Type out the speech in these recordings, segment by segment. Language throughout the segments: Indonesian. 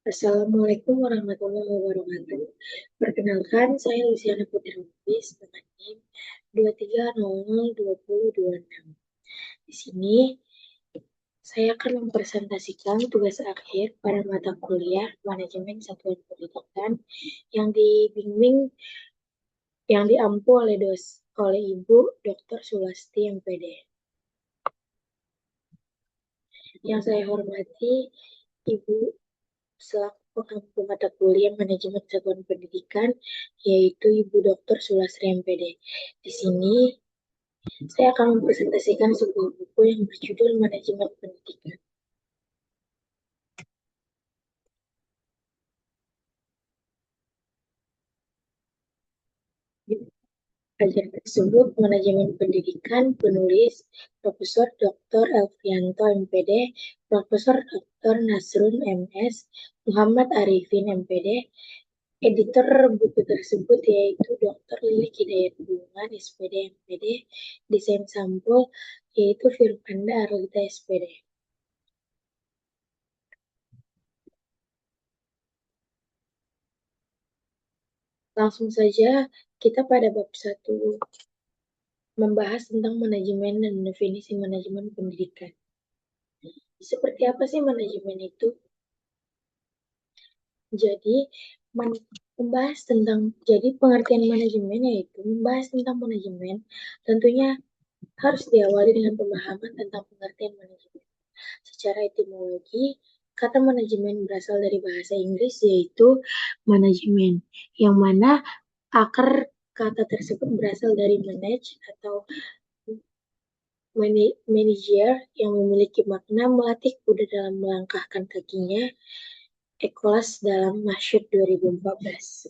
Assalamualaikum warahmatullahi wabarakatuh. Perkenalkan, saya Luciana Putri Lubis dengan NIM 23002026. Di sini, saya akan mempresentasikan tugas akhir pada mata kuliah Manajemen Satuan Pendidikan yang dibimbing yang diampu oleh Ibu Dr. Sulasti MPD. Yang saya hormati Ibu selaku pengampu mata kuliah Manajemen Satuan Pendidikan, yaitu Ibu Dr. Sulasri MPD. Di sini, saya akan mempresentasikan sebuah buku yang berjudul Manajemen Pendidikan. Ajar tersebut Manajemen Pendidikan, penulis Profesor Dr. Elvianto MPD, Profesor Dr. Nasrun MS, Muhammad Arifin MPD. Editor buku tersebut yaitu Dr. Lilik Hidayat Bungan SPD MPD, desain sampul yaitu Firpanda Arlita SPD. Langsung saja kita pada bab 1 membahas tentang manajemen dan definisi manajemen pendidikan. Seperti apa sih manajemen itu? Jadi pengertian manajemen yaitu membahas tentang manajemen, tentunya harus diawali dengan pemahaman tentang pengertian manajemen. Secara etimologi, kata manajemen berasal dari bahasa Inggris yaitu manajemen, yang mana akar kata tersebut berasal dari manage atau manager yang memiliki makna melatih kuda dalam melangkahkan kakinya. Ecolas dalam Masyhur 2014.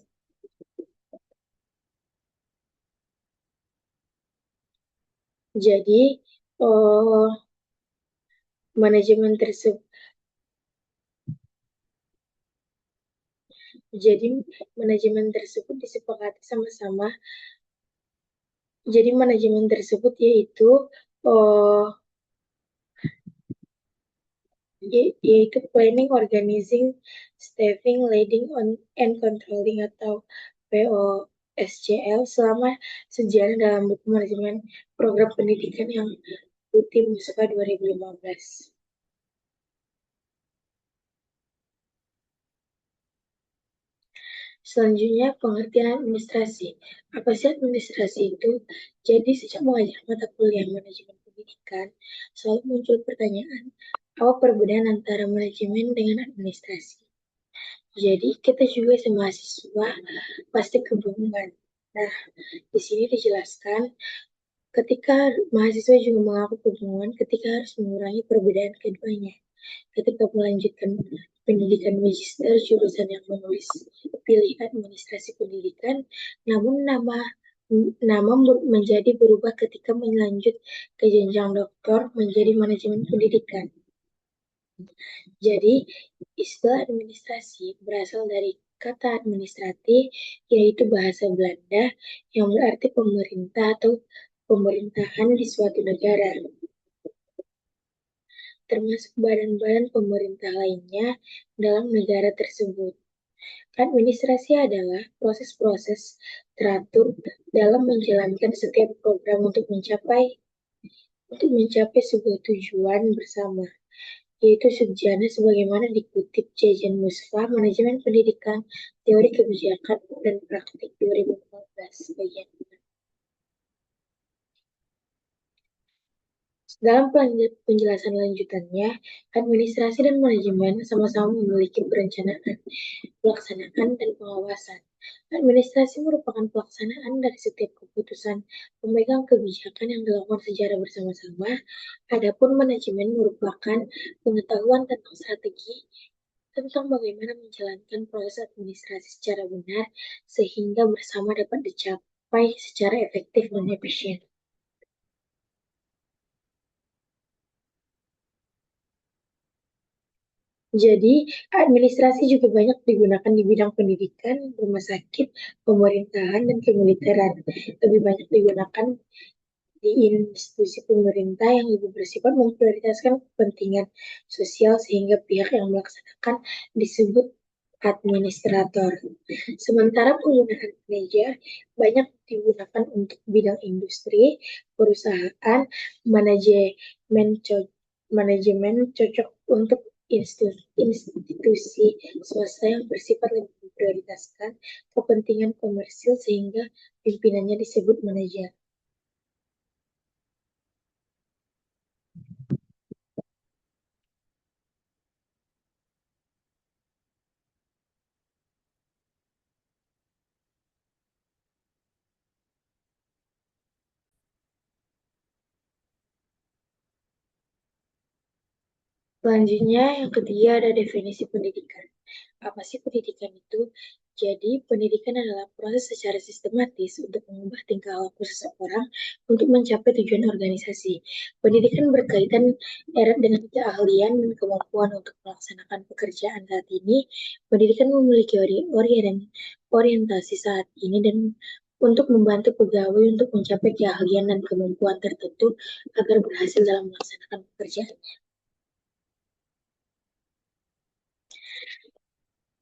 Jadi, uh, manajemen tersebut disepakati sama-sama. Jadi manajemen tersebut yaitu uh, planning, organizing, staffing, leading on and controlling atau POSCL selama sejarah dalam buku manajemen program pendidikan yang Putih Musaka 2015. Selanjutnya, pengertian administrasi. Apa sih administrasi itu? Jadi, sejak mengajar mata kuliah manajemen pendidikan, selalu muncul pertanyaan, apa perbedaan antara manajemen dengan administrasi? Jadi, kita juga semahasiswa pasti kebingungan. Nah, di sini dijelaskan, ketika mahasiswa juga mengaku kebingungan ketika harus mengurangi perbedaan keduanya. Ketika melanjutkan pendidikan magister jurusan yang menulis pilih administrasi pendidikan, namun nama menjadi berubah ketika melanjut ke jenjang doktor menjadi manajemen pendidikan. Jadi, istilah administrasi berasal dari kata administrasi, yaitu bahasa Belanda yang berarti pemerintah atau pemerintahan di suatu negara, termasuk badan-badan pemerintah lainnya dalam negara tersebut. Administrasi adalah proses-proses teratur dalam menjalankan setiap program untuk mencapai sebuah tujuan bersama, yaitu sejana sebagaimana dikutip Jajan Musfah, Manajemen Pendidikan, Teori Kebijakan dan Praktik 2014, bagian 6. Dalam penjelasan lanjutannya, administrasi dan manajemen sama-sama memiliki perencanaan, pelaksanaan, dan pengawasan. Administrasi merupakan pelaksanaan dari setiap keputusan pemegang kebijakan yang dilakukan secara bersama-sama. Adapun manajemen merupakan pengetahuan tentang strategi tentang bagaimana menjalankan proses administrasi secara benar sehingga bersama dapat dicapai secara efektif dan efisien. Jadi, administrasi juga banyak digunakan di bidang pendidikan, rumah sakit, pemerintahan, dan kemiliteran. Lebih banyak digunakan di institusi pemerintah yang lebih bersifat memprioritaskan kepentingan sosial sehingga pihak yang melaksanakan disebut administrator. Sementara penggunaan manajer banyak digunakan untuk bidang industri, perusahaan, manajemen cocok untuk institusi swasta yang bersifat lebih memprioritaskan kepentingan komersil sehingga pimpinannya disebut manajer. Selanjutnya, yang ketiga ada definisi pendidikan. Apa sih pendidikan itu? Jadi, pendidikan adalah proses secara sistematis untuk mengubah tingkah laku seseorang untuk mencapai tujuan organisasi. Pendidikan berkaitan erat dengan keahlian dan kemampuan untuk melaksanakan pekerjaan saat ini. Pendidikan memiliki orientasi saat ini dan untuk membantu pegawai untuk mencapai keahlian dan kemampuan tertentu agar berhasil dalam melaksanakan pekerjaan.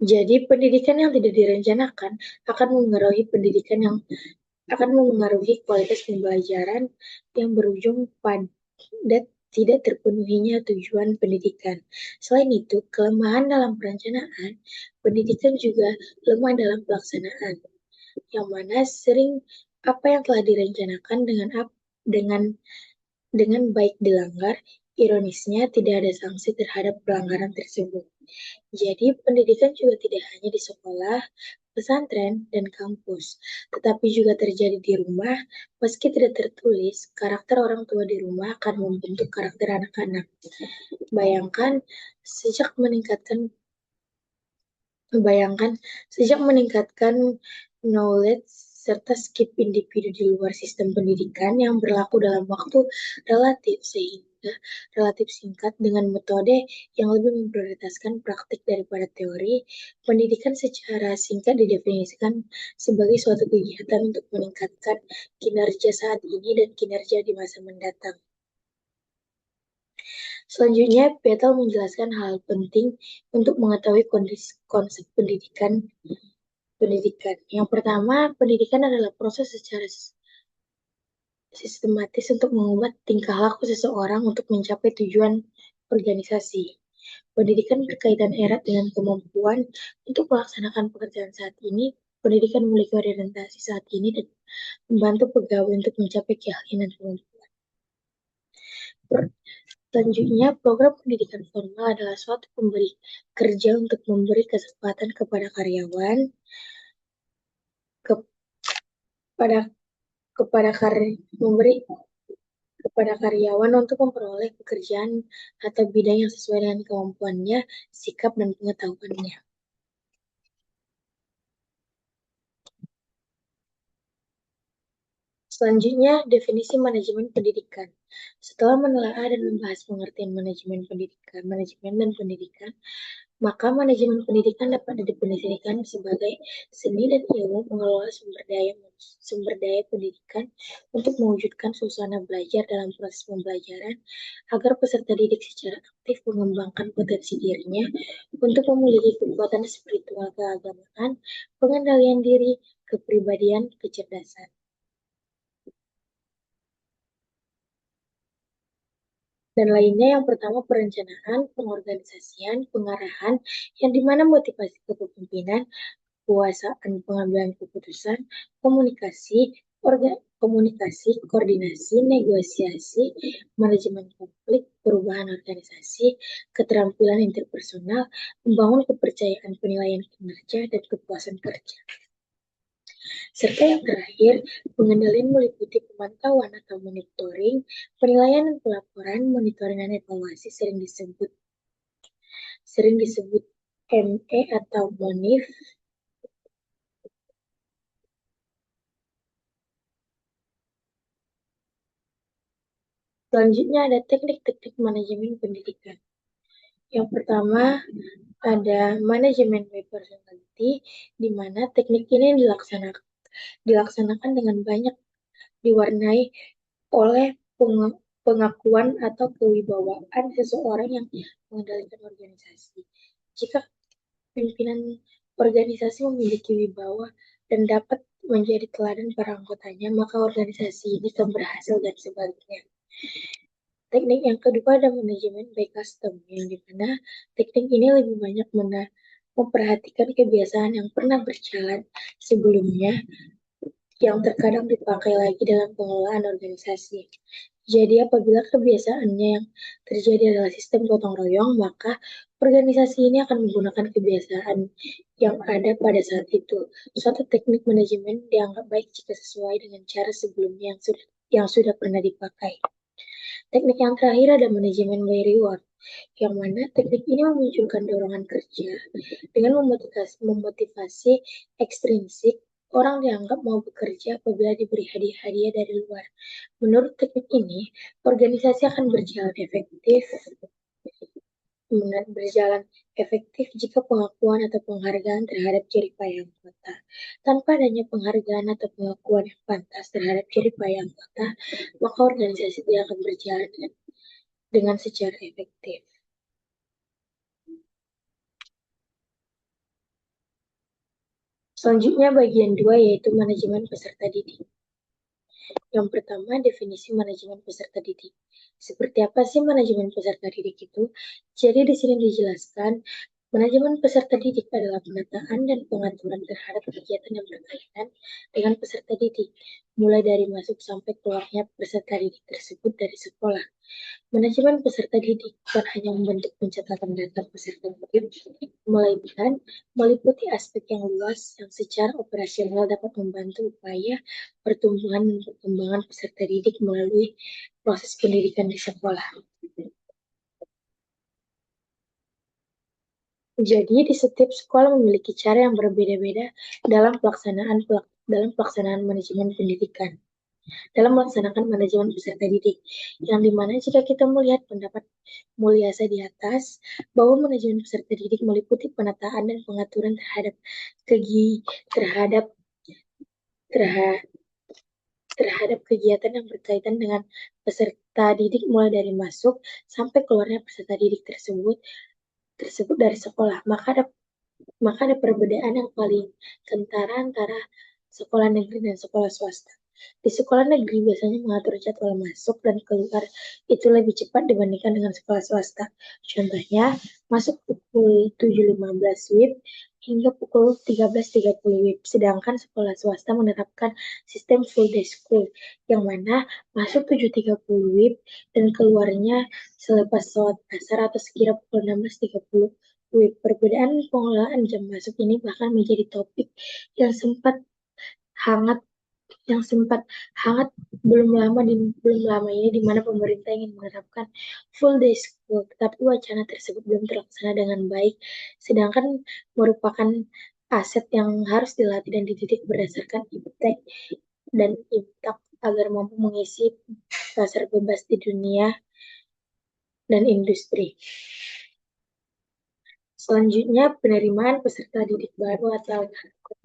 Jadi, pendidikan yang tidak direncanakan akan memengaruhi kualitas pembelajaran yang berujung pada tidak terpenuhinya tujuan pendidikan. Selain itu, kelemahan dalam perencanaan pendidikan juga lemah dalam pelaksanaan, yang mana sering apa yang telah direncanakan dengan dengan baik dilanggar. Ironisnya, tidak ada sanksi terhadap pelanggaran tersebut. Jadi, pendidikan juga tidak hanya di sekolah, pesantren, dan kampus, tetapi juga terjadi di rumah. Meski tidak tertulis, karakter orang tua di rumah akan membentuk karakter anak-anak. Bayangkan, sejak meningkatkan Bayangkan, sejak meningkatkan knowledge serta skill individu di luar sistem pendidikan yang berlaku dalam waktu relatif singkat dengan metode yang lebih memprioritaskan praktik daripada teori, pendidikan secara singkat didefinisikan sebagai suatu kegiatan untuk meningkatkan kinerja saat ini dan kinerja di masa mendatang. Selanjutnya, Petal menjelaskan hal penting untuk mengetahui konsep pendidikan. Yang pertama, pendidikan adalah proses secara sistematis untuk mengubah tingkah laku seseorang untuk mencapai tujuan organisasi. Pendidikan berkaitan erat dengan kemampuan untuk melaksanakan pekerjaan saat ini. Pendidikan memiliki orientasi saat ini dan membantu pegawai untuk mencapai keahlian dan kemampuan. Selanjutnya, program pendidikan formal adalah suatu pemberi kerja untuk memberi kesempatan kepada karyawan kepada kepada memberi kepada karyawan untuk memperoleh pekerjaan atau bidang yang sesuai dengan kemampuannya, sikap, dan pengetahuannya. Selanjutnya, definisi manajemen pendidikan. Setelah menelaah dan membahas pengertian manajemen dan pendidikan, maka manajemen pendidikan dapat didefinisikan sebagai seni dan ilmu mengelola sumber daya pendidikan untuk mewujudkan suasana belajar dalam proses pembelajaran agar peserta didik secara aktif mengembangkan potensi dirinya untuk memiliki kekuatan spiritual keagamaan, pengendalian diri, kepribadian, kecerdasan. Dan lainnya yang pertama perencanaan, pengorganisasian, pengarahan, yang dimana motivasi kepemimpinan, kekuasaan pengambilan keputusan, komunikasi, koordinasi, negosiasi, manajemen konflik, perubahan organisasi, keterampilan interpersonal, membangun kepercayaan penilaian kinerja, dan kepuasan kerja. Serta yang terakhir, pengendalian meliputi pemantauan atau monitoring, penilaian dan pelaporan, monitoring dan evaluasi sering disebut ME atau MONIF. Selanjutnya ada teknik-teknik manajemen pendidikan. Yang pertama ada manajemen by personality, di mana teknik ini dilaksanakan dengan banyak diwarnai oleh pengakuan atau kewibawaan seseorang yang mengendalikan organisasi. Jika pimpinan organisasi memiliki wibawa dan dapat menjadi teladan para anggotanya, maka organisasi ini akan berhasil dan sebaliknya. Teknik yang kedua ada manajemen by custom, yang dimana teknik ini lebih banyak memperhatikan kebiasaan yang pernah berjalan sebelumnya yang terkadang dipakai lagi dalam pengelolaan organisasi. Jadi apabila kebiasaannya yang terjadi adalah sistem gotong royong, maka organisasi ini akan menggunakan kebiasaan yang ada pada saat itu. Suatu teknik manajemen dianggap baik jika sesuai dengan cara sebelumnya yang sudah pernah dipakai. Teknik yang terakhir ada manajemen by reward, yang mana teknik ini memunculkan dorongan kerja dengan memotivasi ekstrinsik. Orang dianggap mau bekerja apabila diberi hadiah-hadiah dari luar. Menurut teknik ini, organisasi akan berjalan efektif jika pengakuan atau penghargaan terhadap jerih payah anggota. Tanpa adanya penghargaan atau pengakuan yang pantas terhadap jerih payah anggota, maka organisasi tidak akan berjalan dengan secara efektif. Selanjutnya bagian 2 yaitu manajemen peserta didik. Yang pertama, definisi manajemen peserta didik. Seperti apa sih manajemen peserta didik itu? Jadi di sini dijelaskan, manajemen peserta didik adalah penataan dan pengaturan terhadap kegiatan yang berkaitan dengan peserta didik, mulai dari masuk sampai keluarnya peserta didik tersebut dari sekolah. Manajemen peserta didik bukan hanya membentuk pencatatan data peserta didik, melainkan meliputi aspek yang luas yang secara operasional dapat membantu upaya pertumbuhan dan perkembangan peserta didik melalui proses pendidikan di sekolah. Jadi di setiap sekolah memiliki cara yang berbeda-beda dalam pelaksanaan manajemen pendidikan, dalam melaksanakan manajemen peserta didik, yang dimana jika kita melihat pendapat Mulyasa di atas, bahwa manajemen peserta didik meliputi penataan dan pengaturan terhadap terhadap terhadap terhadap kegiatan yang berkaitan dengan peserta didik mulai dari masuk sampai keluarnya peserta didik tersebut dari sekolah. Maka ada perbedaan yang paling kentara antara sekolah negeri dan sekolah swasta. Di sekolah negeri biasanya mengatur jadwal masuk dan keluar itu lebih cepat dibandingkan dengan sekolah swasta. Contohnya, masuk pukul 7.15 WIB hingga pukul 13.30 WIB. Sedangkan sekolah swasta menerapkan sistem full day school, yang mana masuk 7.30 WIB dan keluarnya selepas sholat asar atau sekira pukul 16.30 WIB. Perbedaan pengelolaan jam masuk ini bahkan menjadi topik yang sempat hangat yang sempat hangat belum lama ini di mana pemerintah ingin menerapkan full day school, tetapi wacana tersebut belum terlaksana dengan baik, sedangkan merupakan aset yang harus dilatih dan dididik berdasarkan iptek dan iptak agar mampu mengisi pasar bebas di dunia dan industri. Selanjutnya, penerimaan peserta didik baru atau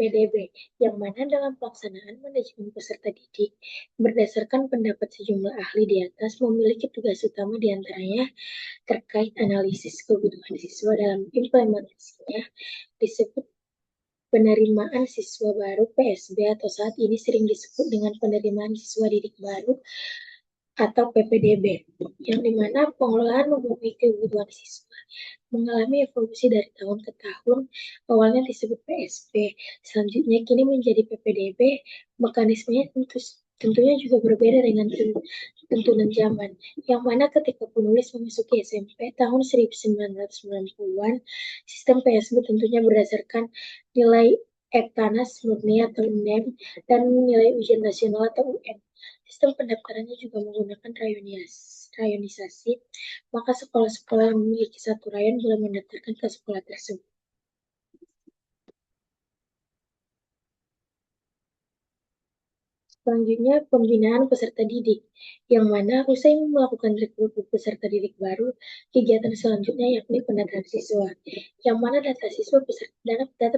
PDB, yang mana dalam pelaksanaan manajemen peserta didik, berdasarkan pendapat sejumlah ahli di atas, memiliki tugas utama diantaranya terkait analisis kebutuhan siswa dalam implementasinya, disebut penerimaan siswa baru PSB atau saat ini sering disebut dengan penerimaan siswa didik baru atau PPDB, yang dimana pengelolaan memenuhi kebutuhan siswa mengalami evolusi dari tahun ke tahun. Awalnya disebut PSB, selanjutnya kini menjadi PPDB. Mekanismenya tentunya juga berbeda dengan tuntunan zaman, yang mana ketika penulis memasuki SMP tahun 1990-an, sistem PSB tentunya berdasarkan nilai Eptanas murni atau NEM dan nilai ujian nasional atau UN. Sistem pendaftarannya juga menggunakan rayonisasi, maka sekolah-sekolah yang memiliki satu rayon boleh mendaftarkan ke sekolah tersebut. Selanjutnya, pembinaan peserta didik, yang mana usai melakukan rekrutmen peserta didik baru, kegiatan selanjutnya yakni pendataan siswa, yang mana data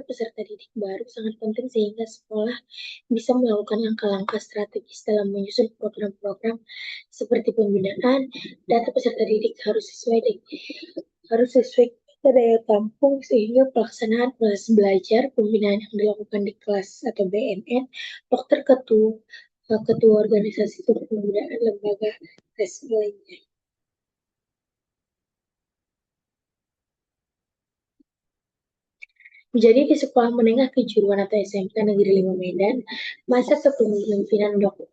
peserta didik baru sangat penting sehingga sekolah bisa melakukan langkah-langkah strategis dalam menyusun program-program seperti pembinaan. Data peserta didik harus sesuai daya tampung sehingga pelaksanaan proses belajar pembinaan yang dilakukan di kelas atau BNN, dokter ketua organisasi kepemudaan lembaga tes lainnya. Jadi di sekolah menengah kejuruan atau SMK Negeri 5 Medan, masa kepemimpinan Dr.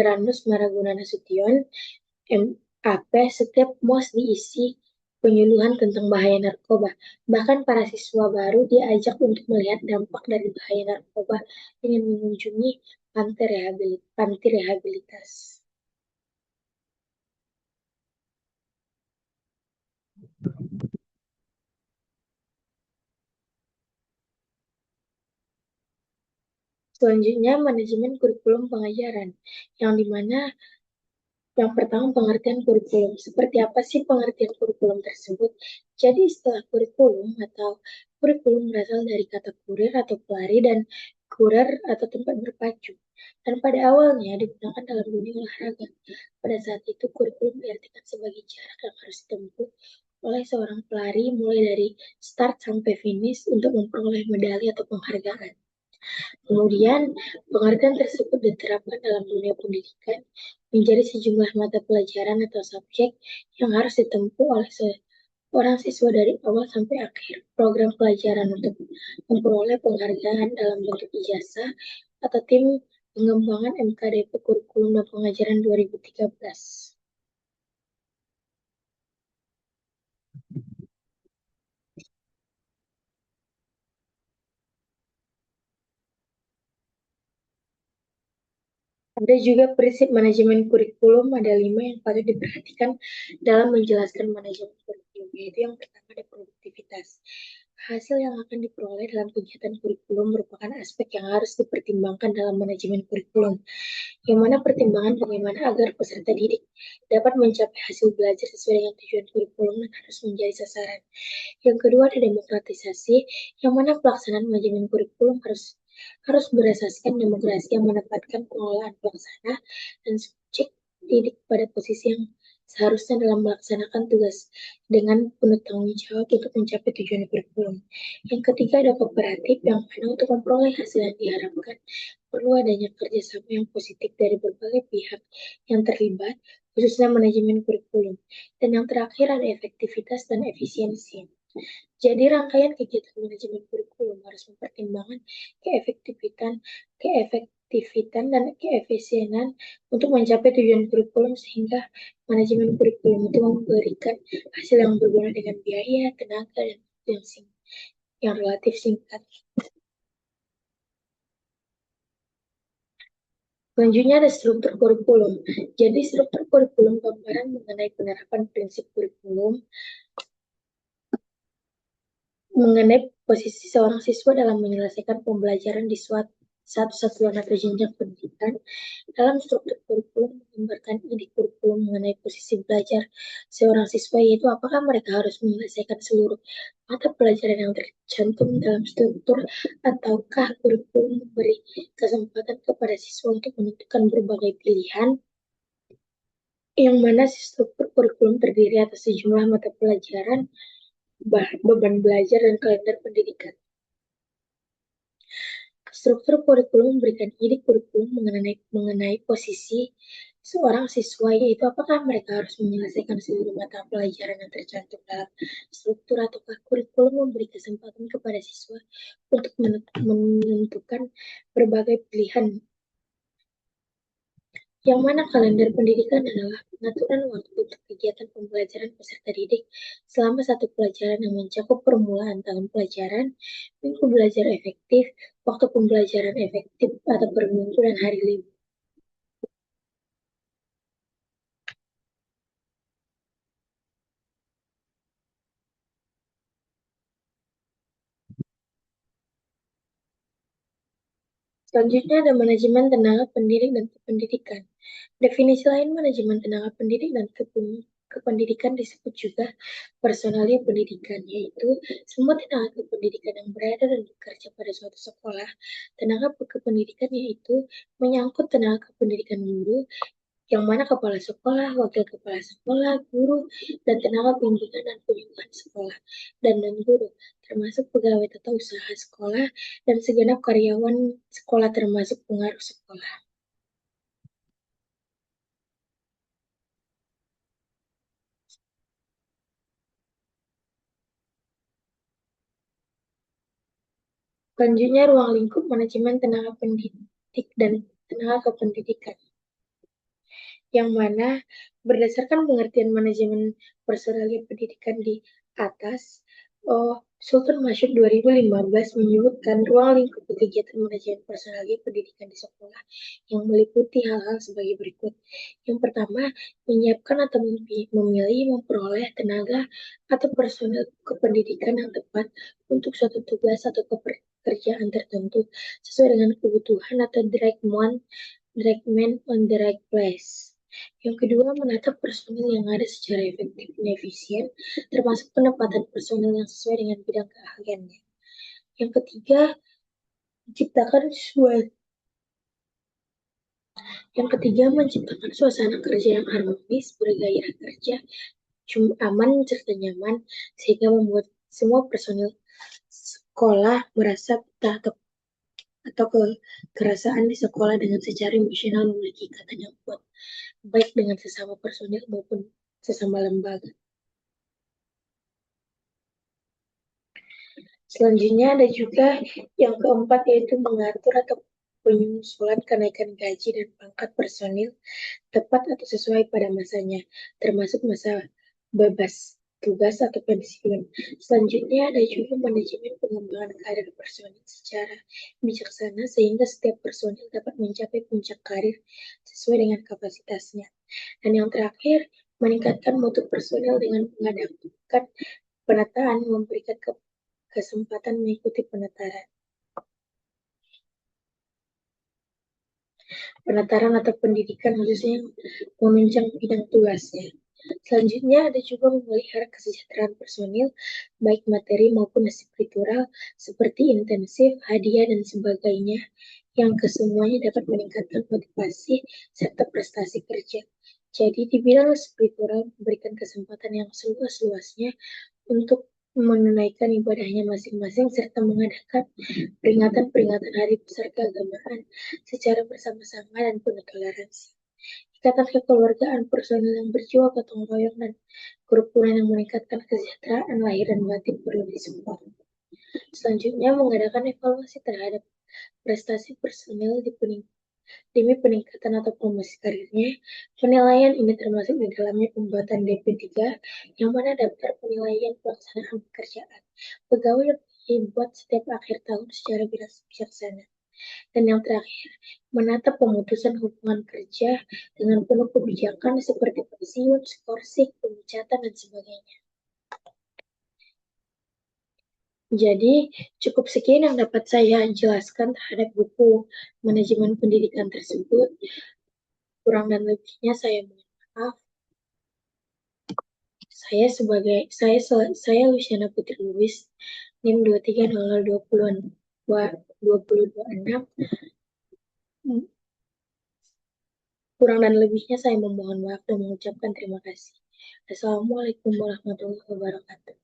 Anus Maraguna Nasution, MAP, setiap MOS diisi penyuluhan tentang bahaya narkoba. Bahkan para siswa baru diajak untuk melihat dampak dari bahaya narkoba dengan mengunjungi panti rehabilitas. Selanjutnya, manajemen kurikulum pengajaran, yang dimana yang pertama, pengertian kurikulum. Seperti apa sih pengertian kurikulum tersebut? Jadi, istilah kurikulum atau kurikulum berasal dari kata kurir atau pelari dan kurer atau tempat berpacu. Dan pada awalnya digunakan dalam dunia olahraga. Pada saat itu, kurikulum diartikan sebagai jarak yang harus ditempuh oleh seorang pelari mulai dari start sampai finish untuk memperoleh medali atau penghargaan. Kemudian, pengertian tersebut diterapkan dalam dunia pendidikan menjadi sejumlah mata pelajaran atau subjek yang harus ditempuh oleh seorang siswa dari awal sampai akhir program pelajaran untuk memperoleh penghargaan dalam bentuk ijazah atau tim pengembangan MKDP Kurikulum dan Pengajaran 2013. Ada juga prinsip manajemen kurikulum, ada 5 yang patut diperhatikan dalam menjelaskan manajemen kurikulum, yaitu yang pertama ada produktivitas. Hasil yang akan diperoleh dalam kegiatan kurikulum merupakan aspek yang harus dipertimbangkan dalam manajemen kurikulum, yang mana pertimbangan bagaimana agar peserta didik dapat mencapai hasil belajar sesuai dengan tujuan kurikulum dan harus menjadi sasaran. Yang kedua ada demokratisasi, yang mana pelaksanaan manajemen kurikulum harus berasaskan demokrasi yang menempatkan pengelolaan pelaksana dan subjek didik pada posisi yang seharusnya dalam melaksanakan tugas dengan penuh tanggung jawab untuk mencapai tujuan kurikulum. Yang ketiga ada kooperatif, yang mana untuk memperoleh hasil yang diharapkan perlu adanya kerjasama yang positif dari berbagai pihak yang terlibat, khususnya manajemen kurikulum. Dan yang terakhir ada efektivitas dan efisiensi. Jadi rangkaian kegiatan manajemen kurikulum harus mempertimbangkan keefektifan, keefektifan dan keefisienan untuk mencapai tujuan kurikulum sehingga manajemen kurikulum itu memberikan hasil yang berguna dengan biaya, tenaga, dan yang, yang relatif singkat. Selanjutnya ada struktur kurikulum. Jadi struktur kurikulum gambaran mengenai penerapan prinsip kurikulum mengenai posisi seorang siswa dalam menyelesaikan pembelajaran di satu satuan atau jenjang pendidikan. Dalam struktur kurikulum menggambarkan ide kurikulum mengenai posisi belajar seorang siswa, yaitu apakah mereka harus menyelesaikan seluruh mata pelajaran yang tercantum dalam struktur, ataukah kurikulum memberi kesempatan kepada siswa untuk menentukan berbagai pilihan, yang mana struktur kurikulum terdiri atas sejumlah mata pelajaran, beban belajar, dan kalender pendidikan. Struktur kurikulum memberikan ide kurikulum mengenai posisi seorang siswa, yaitu apakah mereka harus menyelesaikan seluruh mata pelajaran yang tercantum dalam struktur, ataukah kurikulum memberi kesempatan kepada siswa untuk menentukan berbagai pilihan, yang mana kalender pendidikan adalah pengaturan waktu untuk kegiatan pembelajaran peserta didik selama satu pelajaran yang mencakup permulaan tahun pelajaran, minggu belajar efektif, waktu pembelajaran efektif atau per minggu, dan hari libur. Selanjutnya ada manajemen tenaga pendidik dan kependidikan. Definisi lain manajemen tenaga pendidik dan kependidikan disebut juga personalia pendidikan, yaitu semua tenaga kependidikan yang berada dan bekerja pada suatu sekolah. Tenaga kependidikan yaitu menyangkut tenaga kependidikan guru yang mana kepala sekolah, wakil kepala sekolah, guru, dan tenaga pendidikan dan penyuluhan sekolah, dan non-guru, termasuk pegawai tata usaha sekolah, dan segenap karyawan sekolah termasuk pengaruh sekolah. Selanjutnya, ruang lingkup manajemen tenaga pendidik dan tenaga kependidikan, yang mana berdasarkan pengertian manajemen personalia pendidikan di atas, Sultan Masyid 2015 menyebutkan ruang lingkup kegiatan manajemen personalia pendidikan di sekolah yang meliputi hal-hal sebagai berikut. Yang pertama, menyiapkan atau memilih, memperoleh tenaga atau personel kependidikan yang tepat untuk suatu tugas atau pekerjaan tertentu sesuai dengan kebutuhan atau direct man on the right place. Yang kedua, menata personil yang ada secara efektif dan efisien, termasuk penempatan personil yang sesuai dengan bidang keahliannya. Yang ketiga, menciptakan suasana kerja yang harmonis, bergairah kerja, aman serta nyaman, sehingga membuat semua personil sekolah merasa betah atau kekerasaan di sekolah dengan secara emosional memiliki ikatan yang kuat, baik dengan sesama personil maupun sesama lembaga. Selanjutnya ada juga yang keempat, yaitu mengatur atau penyusulan kenaikan gaji dan pangkat personil tepat atau sesuai pada masanya, termasuk masa bebas tugas atau pensiun. Selanjutnya ada juga manajemen pengembangan karir personil secara bijaksana sehingga setiap personil dapat mencapai puncak karir sesuai dengan kapasitasnya. Dan yang terakhir, meningkatkan mutu personil dengan mengadakan penataan, memberikan kesempatan mengikuti penataran atau pendidikan khususnya menunjang bidang tugasnya. Selanjutnya ada juga memelihara kesejahteraan personil, baik materi maupun spiritual, seperti intensif, hadiah, dan sebagainya, yang kesemuanya dapat meningkatkan motivasi serta prestasi kerja. Jadi di bidang spiritual memberikan kesempatan yang seluas-luasnya untuk menunaikan ibadahnya masing-masing serta mengadakan peringatan-peringatan hari besar keagamaan secara bersama-sama dan penuh toleransi. Ikatan kekeluargaan, personil yang berjiwa gotong royong, dan kerukunan yang meningkatkan kesejahteraan lahir dan batin perlu disupport. Selanjutnya, mengadakan evaluasi terhadap prestasi personil demi peningkatan atau promosi karirnya. Penilaian ini termasuk di dalamnya pembuatan DP3, yang mana daftar penilaian pelaksanaan pekerjaan pegawai yang dibuat setiap akhir tahun secara bijaksana. Dan yang terakhir, menata pemutusan hubungan kerja dengan penuh kebijakan seperti pensiun, skorsing, pemecatan, dan sebagainya. Jadi, cukup sekian yang dapat saya jelaskan terhadap buku manajemen pendidikan tersebut. Kurang dan lebihnya saya mohon maaf. Saya Luciana Putri Lubis, NIM 23002026. Kurang dan lebihnya saya memohon maaf dan mengucapkan terima kasih. Assalamualaikum warahmatullahi wabarakatuh.